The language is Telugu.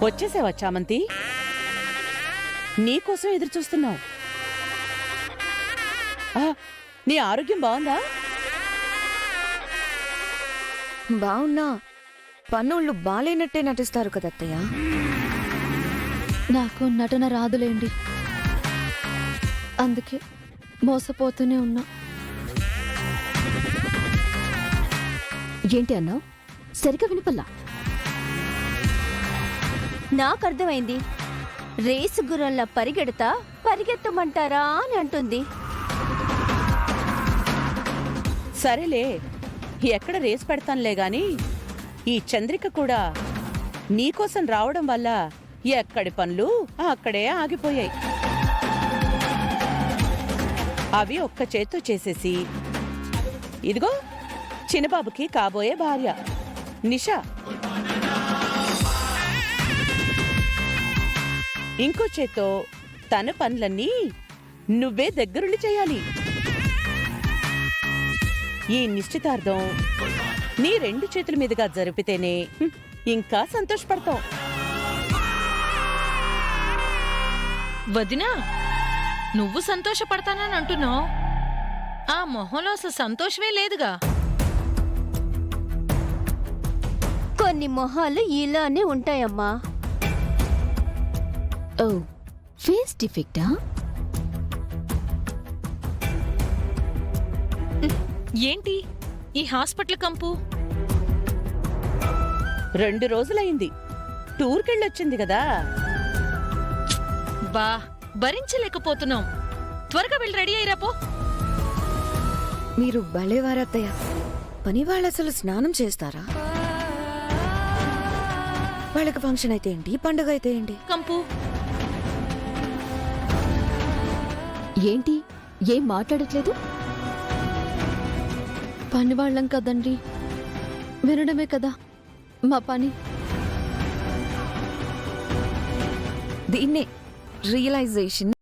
వచ్చేసావా చామంతి? నీకోసం ఎదురు చూస్తున్నావు. నీ ఆరోగ్యం బాగుందా? బావున్నా, పన్నుళ్ళు బాలేనట్టే నటిస్తారు కదత్తయ్య. నాకు నటన రాదులేండి, అందుకే మోసపోతూనే ఉన్నా. ఏంటి అన్నావు? సరిగ్గా వినపల్లా. నాకర్థమైంది. రేసు గుర్రంలా పరిగెడతా పరిగెత్తమంటారా అని అంటుంది. సరేలే, ఎక్కడ రేసు పెడతానులే గాని ఈ చంద్రిక కూడా నీకోసం రావడం వల్ల ఎక్కడి పనులు అక్కడే ఆగిపోయాయి. అవి ఒక్క చేత్తో చేసేసి ఇదిగో చిన్నబాబుకి కాబోయే భార్య నిషా, ఇంకో చేత్తో తన పనులన్నీ నువ్వే దగ్గరుండి చేయాలి. ఈ నిశ్చితార్థం నీ 2 చేతుల మీదుగా జరిపితేనే ఇంకా సంతోషపడతావు. వదినా, నువ్వు సంతోషపడతానని అంటున్నావు, ఆ మొహంలో అసలు సంతోషమే లేదుగా. కొన్ని మొహాలు ఇలానే ఉంటాయమ్మా. ఓ, ఫేస్ డిఫెక్టా? ఏంటి ఈ హాస్పిటల్ కంపు? 2 రోజులైంది, టూర్కెళ్ళొచ్చింది కదా. బా, భరించలేకపోతున్నాం. త్వరగా వెళ్ళి రెడీ అయ్యిరాపో. మీరు భలేవారత్తయ్య. పని వాళ్ళు అసలు స్నానం చేస్తారా? వాళ్ళకి ఫంక్షన్ అయితే ఏంటి, పండుగ అయితే ఏంటి? కంపు ఏంటి, ఏం మాట్లాడట్లేదు? పని వాళ్ళం కదండి, వినడమే కదా మా పని. దీన్నే రియలైజేషన్